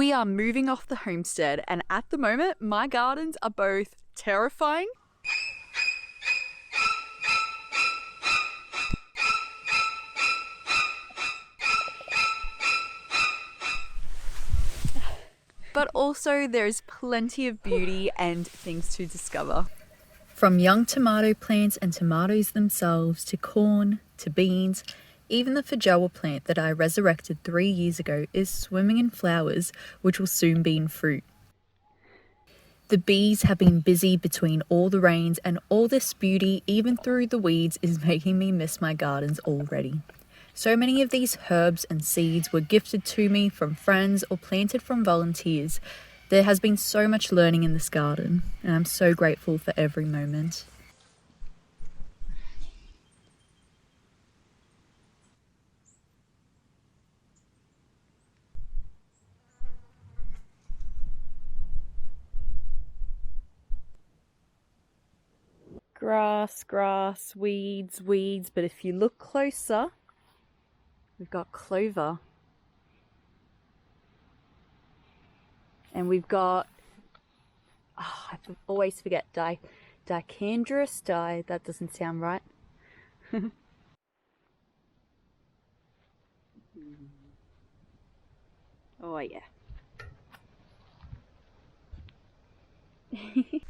We are moving off the homestead, and at the moment my gardens are both terrifying but also there's plenty of beauty and things to discover. From young tomato plants and tomatoes themselves to corn to beans, even the feijoa plant that I resurrected 3 years ago is swimming in flowers, which will soon be in fruit. The bees have been busy between all the rains, and all this beauty, even through the weeds, is making me miss my gardens already. So many of these herbs and seeds were gifted to me from friends or planted from volunteers. There has been so much learning in this garden, and I'm so grateful for every moment. Grass, weeds, but if you look closer, we've got clover. And we've got, I always forget, dicandrous, that doesn't sound right. Oh yeah.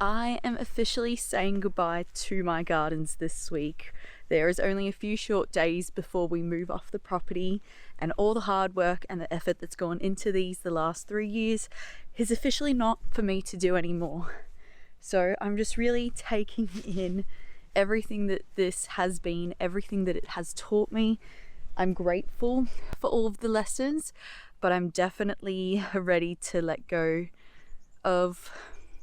I am officially saying goodbye to my gardens this week. There is only a few short days before we move off the property, and all the hard work and the effort that's gone into these the last 3 years is officially not for me to do anymore. So I'm just really taking in everything that this has been, everything that it has taught me. I'm grateful for all of the lessons, but I'm definitely ready to let go of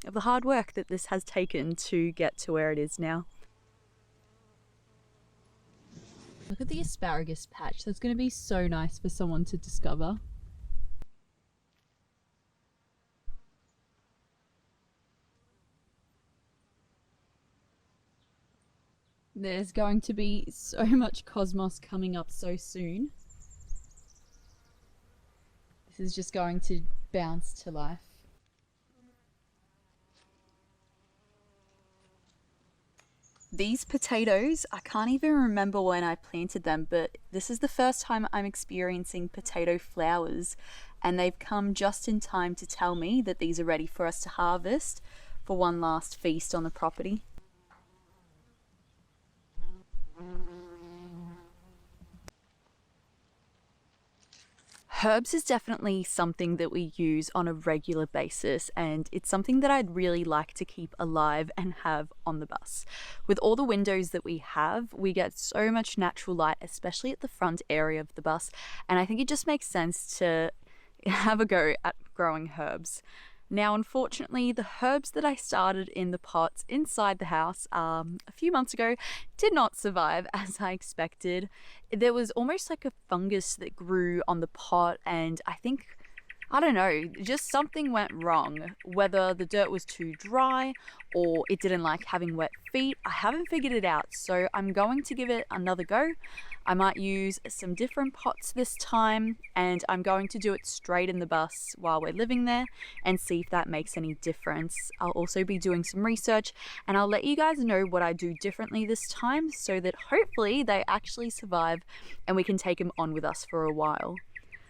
the hard work that this has taken to get to where it is now. Look at the asparagus patch. That's going to be so nice for someone to discover. There's going to be so much cosmos coming up so soon. This is just going to bounce to life. These potatoes, I can't even remember when I planted them, but this is the first time I'm experiencing potato flowers, and they've come just in time to tell me that these are ready for us to harvest for one last feast on the property. Herbs is definitely something that we use on a regular basis, and it's something that I'd really like to keep alive and have on the bus. With all the windows that we have, we get so much natural light, especially at the front area of the bus, and I think it just makes sense to have a go at growing herbs. Now, unfortunately, the herbs that I started in the pots inside the house a few months ago did not survive as I expected. There was almost like a fungus that grew on the pot, and I don't know, just something went wrong. Whether the dirt was too dry or it didn't like having wet feet, I haven't figured it out, so I'm going to give it another go. I might use some different pots this time, and I'm going to do it straight in the bus while we're living there and see if that makes any difference. I'll also be doing some research, and I'll let you guys know what I do differently this time so that hopefully they actually survive and we can take them on with us for a while.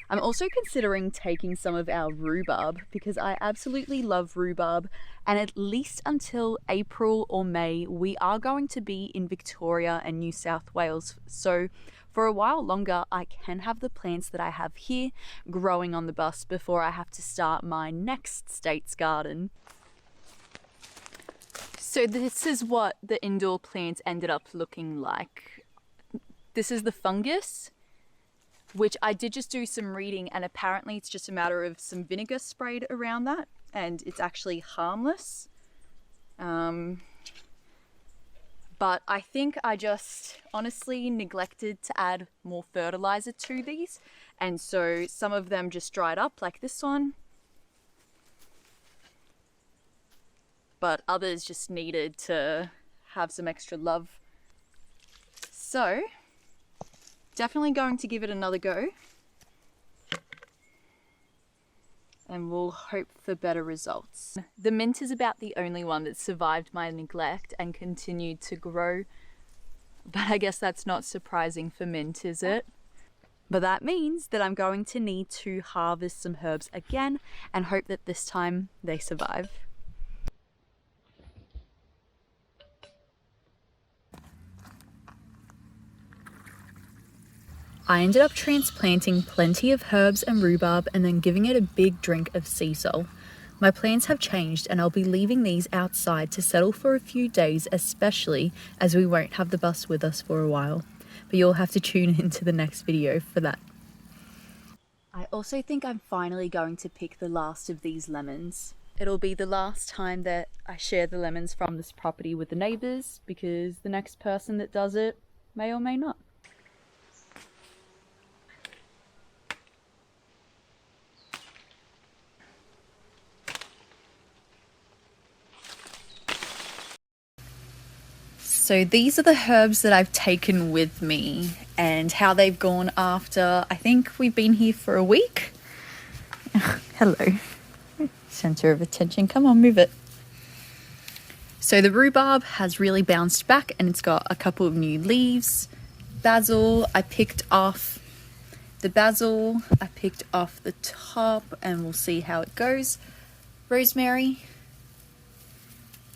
I'm also considering taking some of our rhubarb because I absolutely love rhubarb, and at least until April or May we are going to be in Victoria and New South Wales, so for a while longer I can have the plants that I have here growing on the bus before I have to start my next state's garden. So this is what the indoor plants ended up looking like. This is the fungus, which I did just do some reading, and apparently it's just a matter of some vinegar sprayed around that and it's actually harmless. But I think I just honestly neglected to add more fertilizer to these, and so some of them just dried up like this one, but others just needed to have some extra love. So definitely going to give it another go. and we'll hope for better results. The mint is about the only one that survived my neglect and continued to grow, but I guess that's not surprising for mint, is it? But that means that I'm going to need to harvest some herbs again and hope that this time they survive. I ended up transplanting plenty of herbs and rhubarb and then giving it a big drink of sea salt. My plans have changed and I'll be leaving these outside to settle for a few days, especially as we won't have the bus with us for a while. But you'll have to tune into the next video for that. I also think I'm finally going to pick the last of these lemons. It'll be the last time that I share the lemons from this property with the neighbours, because the next person that does it may or may not. So these are the herbs that I've taken with me and how they've gone after, I think we've been here for a week. Hello. Center of attention, come on, move it. So the rhubarb has really bounced back and it's got a couple of new leaves. Basil, I picked off the basil, I picked off the top and we'll see how it goes. Rosemary.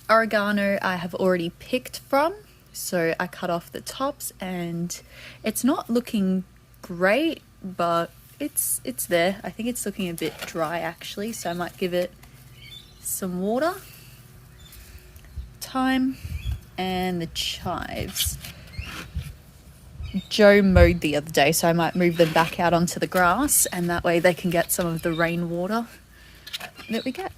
Oregano I have already picked from, so I cut off the tops and it's not looking great, but it's there. I think it's looking a bit dry actually, so I might give it some water. Thyme and the chives. Joe mowed the other day, so I might move them back out onto the grass and that way they can get some of the rainwater that we get.